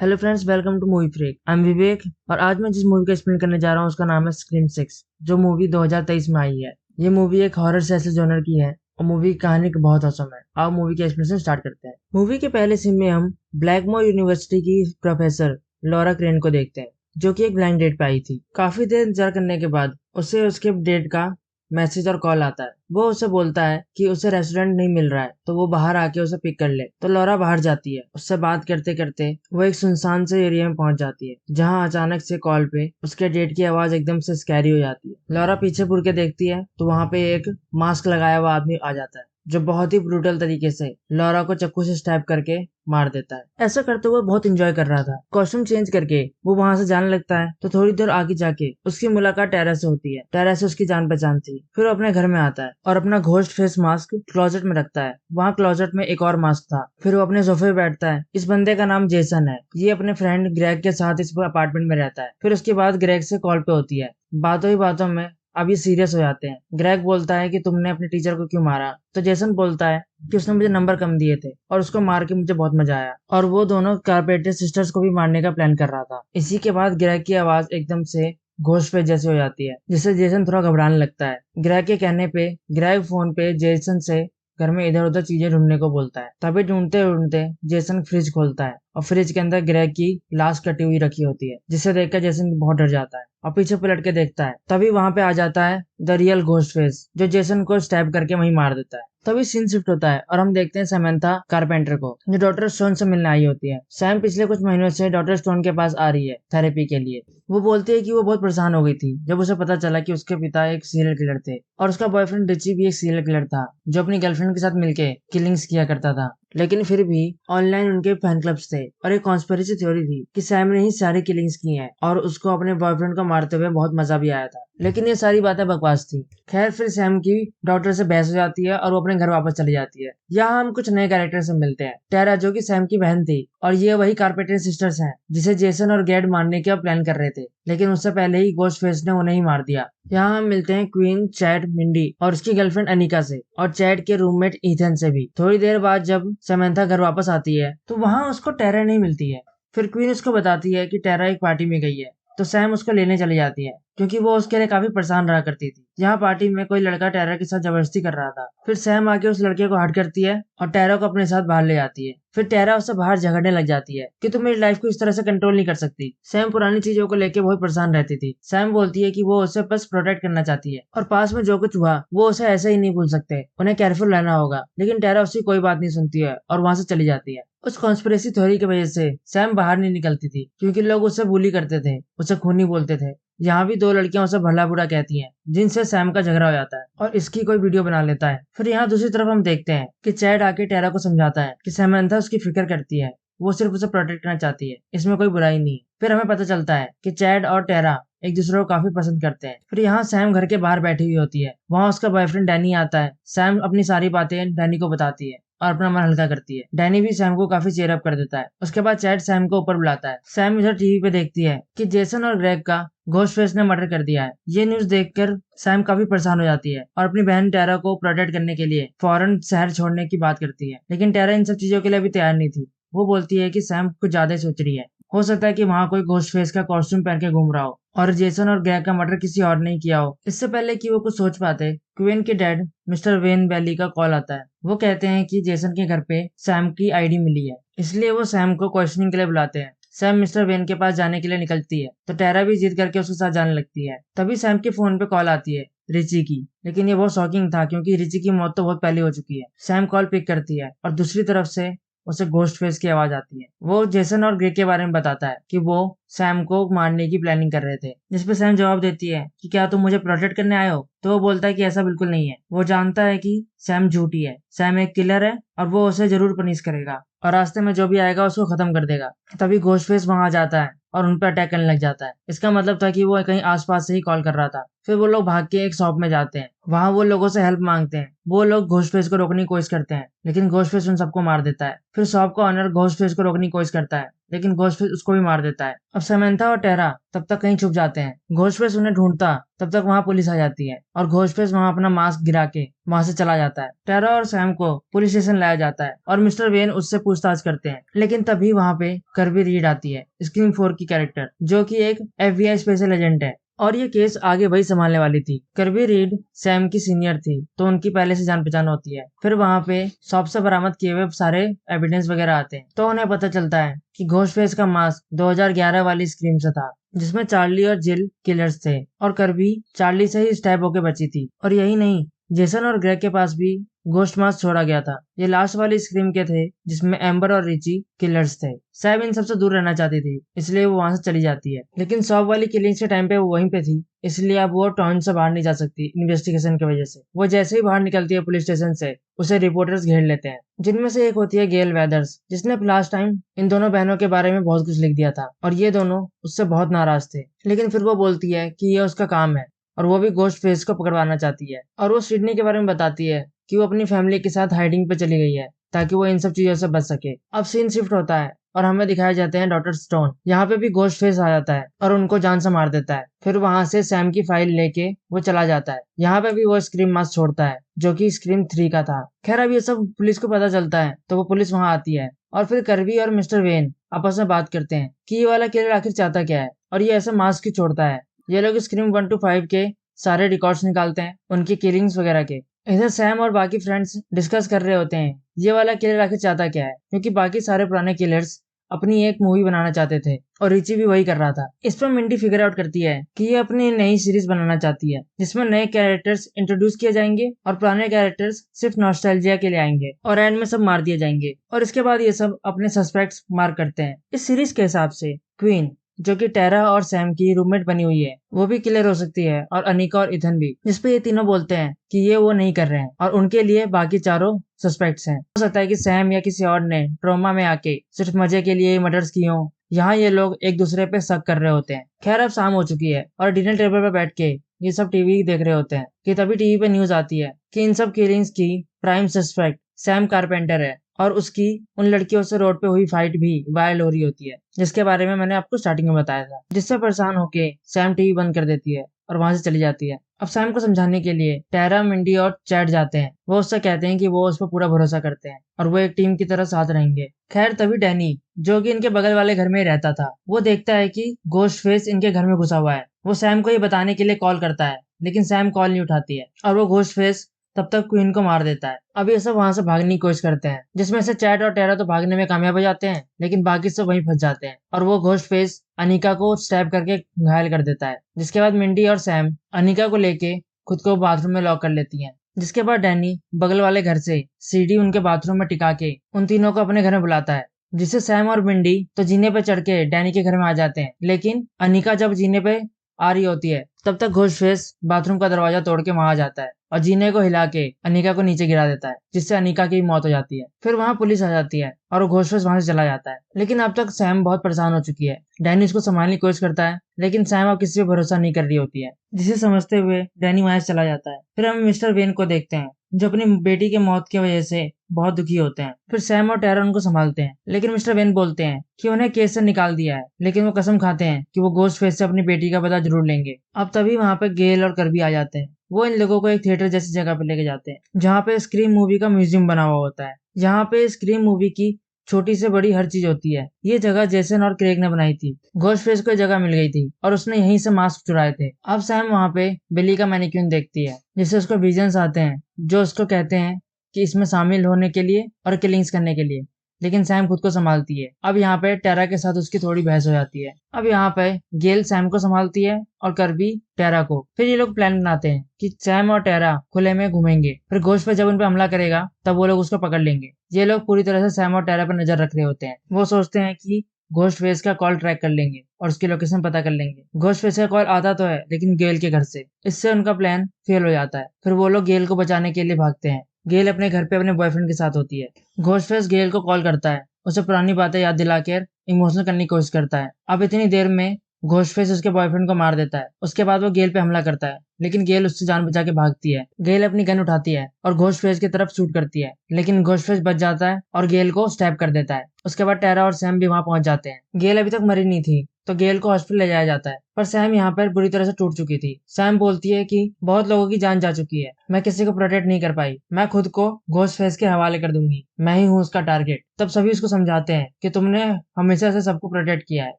Hello friends, welcome to movie freak. I am Vivek और आज मैं जिस मूवी का एक्सप्लेन करने जा रहा हूँ उसका नाम है स्क्रीम 6, जो मूवी 2023 में आई है। ये मूवी एक हॉरर सेसल जॉनर की है और मूवी की कहानी बहुत औसम है। आप मूवी के एक्सप्लेनेशन स्टार्ट करते हैं। मूवी के पहले सीन में हम ब्लैकमोर यूनिवर्सिटी की प्रोफेसर लॉरा क्रेन को देखते हैं, जो कि एक ब्लाइंड डेट पे आई थी। काफी देर इंतजार करने के बाद उसे उसके डेट का मैसेज और कॉल आता है। वो उसे बोलता है कि उसे रेस्टोरेंट नहीं मिल रहा है, तो वो बाहर आके उसे पिक कर ले। तो लॉरा बाहर जाती है। उससे बात करते करते वो एक सुनसान से एरिया में पहुंच जाती है, जहां अचानक से कॉल पे उसके डेट की आवाज एकदम से स्कैरी हो जाती है। लॉरा पीछे मुड़ के देखती है तो वहां पे एक मास्क लगाया हुआ आदमी आ जाता है, जो बहुत ही ब्रूटल तरीके से लॉरा को चाकू से स्टैब करके मार देता है। ऐसा करते हुए बहुत इंजॉय कर रहा था। कॉस्ट्यूम चेंज करके वो वहां से जाने लगता है, तो थोड़ी देर आगे जाके उसकी मुलाकात टेरा से होती है। टेरा से उसकी जान पहचान थी। फिर वो अपने घर में आता है और अपना घोस्ट फेस मास्क क्लोजेट में रखता है। वहाँ क्लोजेट में एक और मास्क था। फिर वो अपने सोफे पे बैठता है। इस बंदे का नाम जेसन है। ये अपने फ्रेंड ग्रेग के साथ इस अपार्टमेंट में रहता है। फिर उसके बाद ग्रेग से कॉल पे होती है। बातों ही बातों में अब ये सीरियस हो जाते हैं। ग्रेग बोलता है कि तुमने अपने टीचर को क्यों मारा। तो जेसन बोलता है कि उसने मुझे नंबर कम दिए थे और उसको मार के मुझे बहुत मजा आया, और वो दोनों कारपेंटर सिस्टर्स को भी मारने का प्लान कर रहा था। इसी के बाद ग्रेग की आवाज एकदम से घोस्ट पे जैसे हो जाती है, जिससे जेसन थोड़ा घबराने लगता है। ग्रेग के कहने पे ग्रेग फोन पे जेसन से घर में इधर उधर चीजें ढूंढने को बोलता है। तभी ढूंढते ढूंढते जेसन फ्रिज खोलता है और फ्रिज के अंदर ग्रेग की लाश कटी हुई रखी होती है, जिसे देखकर जेसन बहुत डर जाता है और पीछे पलट के देखता है। तभी वहां पे आ जाता है द रियल घोस्ट फेस, जो जेसन को स्टैब करके वहीं मार देता है। तभी सीन शिफ्ट होता है और हम देखते हैं सैमंथा कारपेंटर को, जो डॉक्टर स्टोन से मिलने आई होती है। सैम पिछले कुछ महीनों से डॉक्टर स्टोन के पास आ रही है थेरेपी के लिए। वो बोलती है कि वो बहुत परेशान हो गई थी जब उसे पता चला कि उसके पिता एक सीरियल किलर थे और उसका बॉयफ्रेंड रिची भी एक सीरियल किलर था, जो अपनी गर्लफ्रेंड के साथ मिलके किलिंग्स किया करता था। लेकिन फिर भी ऑनलाइन उनके फैन क्लब्स थे और एक कॉन्स्पिरेसी थ्योरी थी कि सैम ने ही सारी किलिंग्स की हैं और उसको अपने बॉयफ्रेंड को मारते हुए बहुत मजा भी आया था। लेकिन ये सारी बातें बकवास थी। खैर, फिर सैम की डॉक्टर से बहस हो जाती है और वो अपने घर वापस चली जाती है। यहाँ हम कुछ नए कैरेक्टर से मिलते हैं। टेरा, जो कि सैम की बहन थी, और ये वही कारपेंटर सिस्टर्स हैं जिसे जेसन और गेड मारने का प्लान कर रहे थे, लेकिन उससे पहले ही गोस्ट फेस ने उन्हें ही मार दिया। यहाँ हम मिलते हैं क्वीन, चैड, मिंडी और उसकी गर्लफ्रेंड अनिका से, और चैड के रूममेट ईथन से भी। थोड़ी देर बाद जब समंथा घर वापस आती है तो वहाँ उसको टेरा नहीं मिलती है। फिर क्वीन उसको बताती है कि टेरा एक पार्टी में गई है, तो सैम उसको लेने चली जाती है, क्योंकि वो उसके लिए काफी परेशान रहा करती थी। यहाँ पार्टी में कोई लड़का टेरा के साथ जबरदस्ती कर रहा था। फिर सैम आके उस लड़के को हट करती है और टेरा को अपने साथ बाहर ले जाती है। फिर टेरा उससे बाहर झगड़ने लग जाती है कि तुम मेरी लाइफ को इस तरह से कंट्रोल नहीं कर सकती। सैम पुरानी चीजों को लेकर बहुत परेशान रहती थी। सैम बोलती है कि वो उसे बस प्रोटेक्ट करना चाहती है और पास में जो कुछ हुआ वो उसे ऐसे ही नहीं भूल सकते, उन्हें केयरफुल रहना होगा। लेकिन टेरा उसकी कोई बात नहीं सुनती है और वहां से चली जाती है। उस कॉन्स्पिरेसी थ्योरी की वजह से सैम बाहर नहीं निकलती थी, क्योंकि लोग उसे बुली करते थे, उसे खूनी बोलते थे। यहाँ भी दो लड़कियां उसे भला बुरा कहती हैं, जिनसे सैम का झगड़ा हो जाता है और इसकी कोई वीडियो बना लेता है। फिर यहाँ दूसरी तरफ हम देखते हैं कि चैड आके टेरा को समझाता है कि समंथा उसकी फिक्र करती है, वो सिर्फ उसे प्रोटेक्ट करना चाहती है, इसमें कोई बुराई नहीं। फिर हमें पता चलता है कि चैड और टेरा एक दूसरे को काफी पसंद करते हैं। फिर यहाँ सैम घर के बाहर बैठी हुई होती है। वहाँ उसका बॉयफ्रेंड डैनी आता है। सैम अपनी सारी बातें डैनी को बताती है और अपना मन हल्का करती है। डैनी भी सैम को काफी चेयर अप कर देता है। उसके बाद चैड सैम को ऊपर बुलाता है। सैम इधर टीवी पे देखती है कि जेसन और ग्रेग का घोस्ट फेस ने मर्डर कर दिया है। ये न्यूज देखकर सैम काफी परेशान हो जाती है और अपनी बहन टेरा को प्रोटेक्ट करने के लिए फौरन शहर छोड़ने की बात करती है। लेकिन टेरा इन सब चीजों के लिए भी तैयार नहीं थी। वो बोलती है कि सैम कुछ ज्यादा ही सोच रही है। हो सकता है कि वहाँ कोई घोस्ट फेस का कॉस्ट्यूम पहन के घूम रहा हो और जेसन और ग्रेग का मर्डर किसी और ने किया हो। इससे पहले कि वो कुछ सोच पाते, क्वीन के डैड मिस्टर वेन वैली का कॉल आता है। वो कहते हैं कि जेसन के घर पे सैम की आईडी मिली है, इसलिए वो सैम को क्वेश्चनिंग के लिए बुलाते हैं। सैम मिस्टर वेन के पास जाने के लिए निकलती है, तो टेरा भी जिद करके उसके साथ जाने लगती है। तभी सैम के फोन पे कॉल आती है रिची की, लेकिन ये बहुत शॉकिंग था क्योंकि रिची की मौत तो बहुत पहले हो चुकी है। सैम कॉल पिक करती है और दूसरी तरफ से उसे घोस्ट फेस की आवाज आती है। वो जेसन और ग्रे के बारे में बताता है कि वो सैम को मारने की प्लानिंग कर रहे थे, जिसपे सैम जवाब देती है कि क्या तुम मुझे प्रोटेक्ट करने आए हो। तो वो बोलता है कि ऐसा बिल्कुल नहीं है। वो जानता है कि सैम झूठी है, सैम एक किलर है और वो उसे जरूर पनिश करेगा और रास्ते में जो भी आएगा उसको खत्म कर देगा। तभी घोस्ट फेस वहां आ जाता है और उन पर अटैक करने लग जाता है। इसका मतलब था कि वो कहीं आसपास से ही कॉल कर रहा था। फिर वो लोग भाग के एक शॉप में जाते हैं। वहां वो लोगों से हेल्प मांगते हैं। वो लोग घोस्ट फेस को रोकने की कोशिश करते हैं, लेकिन घोस्ट फेस उन सबको मार देता है। फिर शॉप का ऑनर घोस्ट फेस को रोकने की कोशिश करता है, लेकिन घोस्टफेस उसको भी मार देता है। अब समंथा और टेरा तब तक कहीं छुप जाते हैं। घोस्टफेस उन्हें ढूंढता, तब तक वहां पुलिस आ जाती है और घोस्टफेस वहां अपना मास्क गिरा के वहां से चला जाता है। टेरा और सैम को पुलिस स्टेशन लाया जाता है और मिस्टर वेन उससे पूछताछ करते हैं, लेकिन तभी वहां पे कर्बी रीड आती है, स्क्रीम 4 की कैरेक्टर, जो कि एक FBI स्पेशल एजेंट है और ये केस आगे वही संभालने वाली थी। कर्बी रीड सैम की सीनियर थी तो उनकी पहले से जान पहचान होती है। फिर वहां पे शॉप से बरामद किए हुए सारे एविडेंस वगैरह आते हैं तो उन्हें पता चलता है कि घोस्टफेस का मास्क 2011 वाली स्क्रीम से था, जिसमें चार्ली और जिल किलर्स थे और कर्बी चार्ली से ही स्टैब होके बची थी। और यही नहीं, जेसन और ग्रेग के पास भी घोस्ट मास्क छोड़ा गया था। ये लास्ट वाली स्क्रीम के थे जिसमें एम्बर और रिची किलर्स थे। सैम इन सबसे दूर रहना चाहती थी, इसलिए वो वहां से चली जाती है, लेकिन शॉप वाली किलिंग्स के टाइम पे वो वहीं पे थी, इसलिए अब वो टाउन से बाहर नहीं जा सकती इन्वेस्टिगेशन की वजह से। वो जैसे ही बाहर निकलती है पुलिस स्टेशन से, उसे रिपोर्टर्स घेर लेते हैं, जिनमें से एक होती है गेल वेदर्स, जिसने लास्ट टाइम इन दोनों बहनों के बारे में बहुत कुछ लिख दिया था और ये दोनों उससे बहुत नाराज थे। लेकिन फिर वो बोलती है कि ये उसका काम है और वो भी घोस्ट फेस को पकड़वाना चाहती है। और वो सिडनी के बारे में बताती है कि वो अपनी फैमिली के साथ हाइडिंग पे चली गई है ताकि वो इन सब चीजों से बच सके। अब सीन शिफ्ट होता है और हमें दिखाए जाते हैं डॉक्टर स्टोन। यहाँ पे भी घोस्ट फेस आ जाता है और उनको जान से मार देता है। फिर वहां से सैम की फाइल लेके वो चला जाता है। यहाँ पे भी वो स्क्रीम मास्क छोड़ता है जो कि स्क्रीम 3 का था। खैर अब ये सब पुलिस को पता चलता है तो वो पुलिस वहां आती है और फिर कर्बी और मिस्टर वेन आपस में बात करते हैं कि ये वाला किलर आखिर चाहता क्या है और ये ऐसा मास्क क्यों छोड़ता है। ये लोग स्क्रीम 1 to 5 के सारे रिकॉर्ड्स निकालते हैं उनकी किलिंग्स वगैरह के। इधर सैम और बाकी फ्रेंड्स डिस्कस कर रहे होते हैं ये वाला किलर आखिर चाहता क्या है, क्योंकि बाकी सारे पुराने किलर्स अपनी एक मूवी बनाना चाहते थे और रिची भी वही कर रहा था। इस पर मिंडी फिगर आउट करती है कि ये अपनी नई सीरीज बनाना चाहती है जिसमें नए कैरेक्टर्स इंट्रोड्यूस किए जाएंगे और पुराने कैरेक्टर्स सिर्फ नॉस्टैल्जिया के लिए आएंगे और एंड में सब मार दिए जाएंगे और इसके बाद ये सब अपने सस्पेक्ट्स मार करते हैं। इस सीरीज के हिसाब से क्वीन, जो कि टेरा और सैम की रूममेट बनी हुई है, वो भी किलर हो सकती है और अनिका और इथन भी, जिसपे ये तीनों बोलते हैं कि ये वो नहीं कर रहे हैं और उनके लिए बाकी चारों सस्पेक्ट्स हैं। हो सकता है कि सैम या किसी और ने ट्रोमा में आके सिर्फ मजे के लिए मर्डर्स किए हों। यहाँ ये लोग एक दूसरे पे शक कर रहे होते हैं। खैर अब शाम हो चुकी है और डिनर टेबल पर बैठ के ये सब टीवी देख रहे होते हैं कि तभी टीवी पे न्यूज आती है कि इन सब किलिंग्स की प्राइम सस्पेक्ट सैम कारपेंटर है और उसकी उन लड़कियों से रोड पे हुई फाइट भी वायरल हो रही होती है, जिसके बारे में मैंने आपको स्टार्टिंग में बताया था। जिससे परेशान होके सैम टीवी बंद कर देती है और वहां से चली जाती है। अब सैम को समझाने के लिए टेरा, मिंडी और चैट जाते हैं। वो उससे कहते हैं कि वो उस पर पूरा भरोसा करते हैं और वो एक टीम की तरह साथ रहेंगे। खैर तभी डैनी, जो कि इनके बगल वाले घर में ही रहता था, वो देखता है कि घोस्ट फेस इनके घर में घुसा हुआ है। वो सैम को ये बताने के लिए कॉल करता है, लेकिन सैम कॉल नहीं उठाती है और वो घोस्ट फेस तब तक क्वीन को मार देता है। अब ये सब वहां से भागने की कोशिश करते हैं, जिसमें से चैट और टेरा तो भागने में कामयाब हो जाते हैं, लेकिन बाकी सब वहीं फंस जाते हैं और वो घोस्ट फेस अनिका को स्टैब करके घायल कर देता है। जिसके बाद मिंडी और सैम अनिका को लेके खुद को बाथरूम में लॉक कर लेती हैं। जिसके बाद डैनी बगल वाले घर से सीडी उनके बाथरूम में टिका के उन तीनों को अपने घर में बुलाता है, जिससे सैम और मिंडी तो जीने पे चढ़ के डैनी के घर में आ जाते हैं। लेकिन अनिका जब जीने पे आ रही होती है तब तक घोस्ट फेस बाथरूम का दरवाजा तोड़ के वहां आ जाता है और जीने को हिला के अनिका को नीचे गिरा देता है, जिससे अनिका की मौत हो जाती है। फिर वहां पुलिस आ जाती है और वो घोस्ट फेस वहां से चला जाता है। लेकिन अब तक सैम बहुत परेशान हो चुकी है। डैनी उसको संभालने की कोशिश करता है, लेकिन सैम अब किसी पे भरोसा नहीं कर रही होती है, जिसे समझते हुए डैनी वहां से चला जाता है। फिर हम मिस्टर वेन को देखते हैं, जो अपनी बेटी की मौत की वजह से बहुत दुखी होते हैं। फिर सैम और टेरा उनको संभालते हैं, लेकिन मिस्टर वेन बोलते हैं कि उन्हें केस से निकाल दिया है, लेकिन वो कसम खाते हैं कि वो घोस्ट फेस से अपनी बेटी का पता जरूर लेंगे। अब तभी वहां पे गेल और कर्बी आ जाते हैं। वो इन लोगों को एक थिएटर जैसी जगह पे लेके जाते हैं जहाँ पे स्क्रीम मूवी का म्यूजियम बना हुआ होता है। यहाँ पे स्क्रीम मूवी की छोटी से बड़ी हर चीज होती है। ये जगह जेसन और क्रेग ने बनाई थी। घोस्ट फेस को जगह मिल गई थी और उसने यहीं से मास्क चुराए थे। अब सैम वहाँ पे बिली का मैनिक्यून देखती है, जिससे उसको विजन्स आते हैं जो उसको कहते हैं कि इसमें शामिल होने के लिए और किलिंग्स करने के लिए, लेकिन सैम खुद को संभालती है। अब यहाँ पे टेरा के साथ उसकी थोड़ी बहस हो जाती है। अब यहाँ पे गेल सैम को संभालती है और कर्बी टेरा को। फिर ये लोग प्लान बनाते हैं कि सैम और टेरा खुले में घूमेंगे, फिर घोस्ट पे जब उन पे हमला करेगा तब वो लोग उसको पकड़ लेंगे। ये लोग पूरी तरह से सैम और टेरा पर नजर रख रहे होते हैं। वो सोचते हैं कि घोस्ट फेस का कॉल ट्रैक कर लेंगे और उसकी लोकेशन पता कर लेंगे। घोस्ट फेस का कॉल आता तो है, लेकिन गेल के घर से। इससे उनका प्लान फेल हो जाता है। फिर वो लोग गेल को बचाने के लिए भागते हैं। गेल अपने घर पे अपने बॉयफ्रेंड के साथ होती है। घोस्ट फेस गेल को कॉल करता है, उसे पुरानी बातें याद दिलाकर इमोशनल करने की कोशिश करता है। अब इतनी देर में घोस्ट फेस उसके बॉयफ्रेंड को मार देता है। उसके बाद वो गेल पे हमला करता है, लेकिन गेल उससे जान बचा के भागती है। गेल अपनी गन उठाती है और घोस्टफेस की तरफ शूट करती है, लेकिन घोस्टफेस बच जाता है और गेल को स्टैब कर देता है। उसके बाद टेरा और सैम भी वहां पहुंच जाते हैं। गेल अभी तक मरी नहीं थी तो गेल को हॉस्पिटल ले जाया जाता है, पर सैम यहाँ पर बुरी तरह से टूट चुकी थी। सैम बोलती है कि बहुत लोगों की जान जा चुकी है, मैं किसी को प्रोटेक्ट नहीं कर पाई, मैं खुद को घोस्टफेस के हवाले कर दूंगी, मैं ही हूँ उसका टारगेट। तब सभी उसको समझाते हैं कि तुमने हमेशा से सबको प्रोटेक्ट किया है,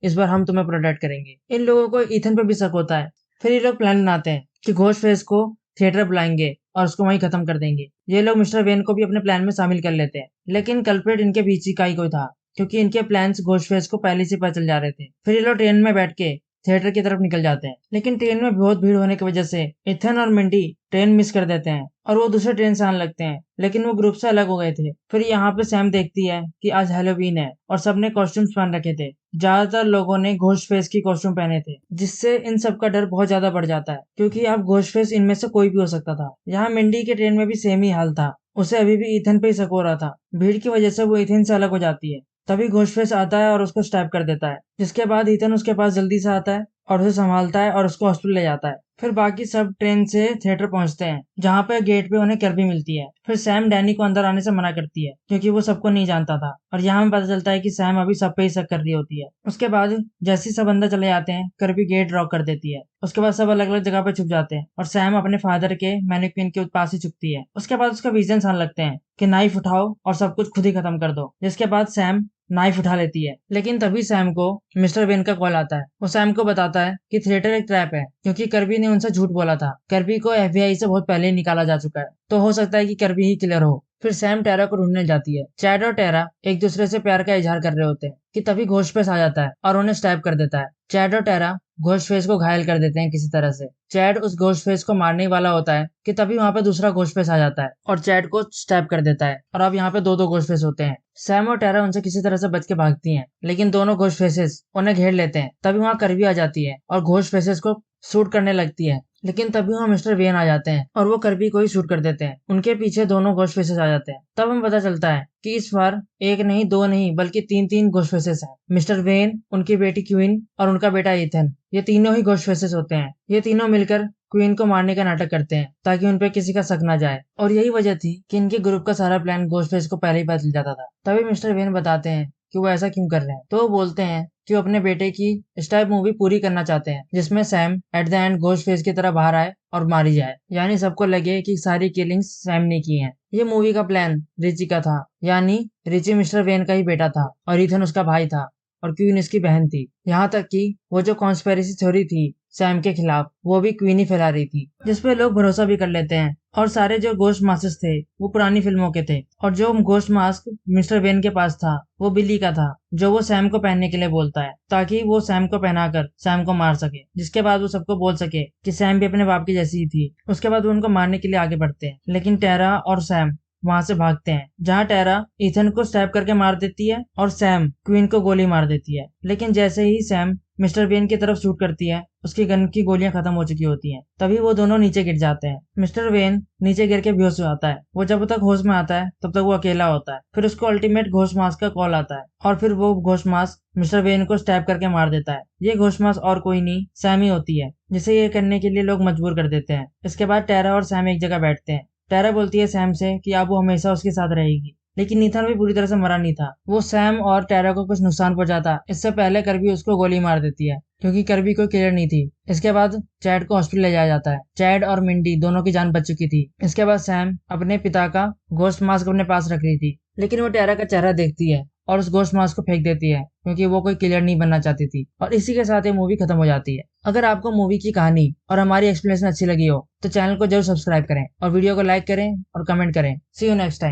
इस बार हम तुम्हें प्रोटेक्ट करेंगे। इन लोगों को ईथन पर भी शक होता है। फिर ये लोग प्लान बनाते हैं कि घोस्टफेस को थिएटर बुलाएंगे और उसको वहीं खत्म कर देंगे। ये लोग मिस्टर वेन को भी अपने प्लान में शामिल कर लेते हैं, लेकिन कल्प्रिट इनके बीच ही का ही कोई था, क्योंकि इनके प्लान्स घोस्टफेस को पहले से पता चल जा रहे थे। फिर ये लोग ट्रेन में बैठ के थिएटर की तरफ निकल जाते हैं, लेकिन ट्रेन में बहुत भीड़ होने की वजह से इथन और मिंडी ट्रेन मिस कर देते हैं और वो दूसरे ट्रेन से आने लगते हैं, लेकिन वो ग्रुप से अलग हो गए थे। फिर यहाँ पे सैम देखती है कि आज हैलोवीन है और सबने कॉस्ट्यूम्स पहन रखे थे। ज्यादातर लोगों ने घोस्ट फेस की कॉस्ट्यूम पहने थे, जिससे इन सब का डर बहुत ज्यादा बढ़ जाता है, क्योंकि अब घोस्ट फेस इनमें से कोई भी हो सकता था। यहाँ मिंडी के ट्रेन में भी सेम ही हाल था, उसे अभी भी ईथन पे ही शक हो रहा था। भीड़ की वजह से वो ईथन से अलग हो जाती है। तभी घोस्टफेस आता है और उसको स्टैब कर देता है, जिसके बाद ईथन उसके पास जल्दी से आता है और उसे संभालता है और उसको हॉस्पिटल ले जाता है। फिर बाकी सब ट्रेन से थिएटर पहुंचते हैं, जहाँ पे गेट पे उन्हें कर्बी मिलती है। फिर सैम डैनी को अंदर आने से मना करती है, क्योंकि वो सबको नहीं जानता था, और यहाँ हमें पता चलता है कि सैम अभी सब पे ही शक कर रही होती है। उसके बाद जैसे ही सब अंदर चले जाते हैं, कर्बी गेट लॉक कर देती है। उसके बाद सब अलग अलग जगह पे छुप जाते हैं और सैम अपने फादर के मैनिक्विन के पास ही छुपती है। उसके बाद उसका विजन आने लगते हैं कि नाइफ उठाओ और सब कुछ खुद ही खत्म कर दो, जिसके बाद सैम नाइफ उठा लेती है। लेकिन तभी सैम को मिस्टर वेन का कॉल आता है। वो सैम को बताता है कि थिएटर एक ट्रैप है, क्योंकि कर्बी ने उनसे झूठ बोला था। कर्बी को एफबीआई से बहुत पहले ही निकाला जा चुका है, तो हो सकता है कि कर्बी ही किलर हो। फिर सैम टेरा को ढूंढने जाती है। चैड और टेरा एक दूसरे से प्यार का इजहार कर रहे होते हैं कि तभी घोस्टफेस आ जाता है और उन्हें स्टैब कर देता है। चैड और टेरा घोस्टफेस को घायल कर देते हैं किसी तरह से। चैड उस घोस्टफेस को मारने वाला होता है कि तभी वहां पे दूसरा घोस्टफेस आ जाता है और चैड को स्टैब कर देता है, और अब यहाँ पे दो दो घोस्टफेस होते हैं। सैम और टेरा उनसे किसी तरह से बच के भागती हैं, लेकिन दोनों घोस्टफेसेस उन्हें घेर लेते हैं। तभी वहां कर्बी आ जाती है और घोस्टफेसेस को शूट करने लगती है, लेकिन तभी वहां मिस्टर वेन आ जाते हैं और वो कर्बी को ही शूट कर देते हैं। उनके पीछे दोनों घोस्ट फेसेस आ जाते हैं। तब हमें पता चलता है कि इस बार एक नहीं दो नहीं बल्कि तीन तीन घोस्ट फेसेस हैं। मिस्टर वेन, उनकी बेटी क्वीन और उनका बेटा इथन, ये तीनों ही घोस्ट फेसेस होते हैं। ये तीनों मिलकर क्वीन को मारने का नाटक करते हैं ताकि उन पे किसी का शक ना जाए, और यही वजह थी कि इनके ग्रुप का सारा प्लान घोस्टफेस को पहले ही पता चल जाता था। तभी मिस्टर वेन बताते हैं कि वो ऐसा क्यों कर रहे हैं, तो वो बोलते हैं कि वो अपने बेटे की इस टाइप मूवी पूरी करना चाहते हैं, जिसमें Sam at the end ghost face की तरह बाहर आए और मारी जाए, यानी सबको लगे कि सारी किलिंग्स सैम ने की हैं। ये मूवी का प्लान रिची का था, यानी रिची मिस्टर वेन का ही बेटा था और ईथन उसका भाई था और क्वीन इसकी बहन थी। यहाँ तक कि वो जो कॉन्स्पिरेसी थ्योरी थी सैम के खिलाफ, वो भी क्वीन ही फैला रही थी, जिसपे लोग भरोसा भी कर लेते हैं। और सारे जो गोस्ट मास्क थे वो पुरानी फिल्मों के थे, और जो गोस्ट मास्क मिस्टर वेन के पास था वो बिली का था, जो वो सैम को पहनने के लिए बोलता है ताकि वो सैम को पहनाकर सैम को मार सके, जिसके बाद वो सबको बोल सके कि सैम भी अपने बाप की जैसी ही थी। उसके बाद वो उनको मारने के लिए आगे बढ़ते हैं, लेकिन टेरा और सैम वहां से भागते हैं, जहाँ टेरा ईथन को स्टैब करके मार देती है और सैम क्वीन को गोली मार देती है। लेकिन जैसे ही सैम मिस्टर वेन की तरफ शूट करती है, उसकी गन की गोलियां खत्म हो चुकी होती हैं। तभी वो दोनों नीचे गिर जाते हैं। मिस्टर वेन नीचे गिर के बेहोश हो जाता है। वो जब तक होश में आता है तब तक वो अकेला होता है। फिर उसको अल्टीमेट घोस्ट मास्क का कॉल आता है और फिर वो घोस्ट मास्क मिस्टर वेन को स्टैब करके मार देता है। ये घोस्ट मास्क और कोई नहीं सैम ही होती है, जिसे ये करने के लिए लोग मजबूर कर देते हैं। इसके बाद टेरा और सैम एक जगह बैठते हैं। टेरा बोलती है सैम से कि अब वो हमेशा उसके साथ रहेगी, लेकिन ईथन भी पूरी तरह से मरा नहीं था। वो सैम और टेरा को कुछ नुकसान पहुंचाता इससे पहले कर्बी उसको गोली मार देती है, क्योंकि कर्बी कोई किलर नहीं थी। इसके बाद चैड को हॉस्पिटल ले जाया जाता है। चैड और मिंडी दोनों की जान बच चुकी थी। इसके बाद सैम अपने पिता का घोस्ट मास्क अपने पास रख रही थी, लेकिन वो टेरा का चेहरा देखती है और उस घोस्ट मास्क को फेंक देती है, क्योंकि वो कोई किलर नहीं बनना चाहती थी। और इसी के साथ ये मूवी खत्म हो जाती है। अगर आपको मूवी की कहानी और हमारी एक्सप्लेनेशन अच्छी लगी हो तो चैनल को जरूर सब्सक्राइब करें और वीडियो को लाइक करें और कमेंट करें। सी यू नेक्स्ट टाइम।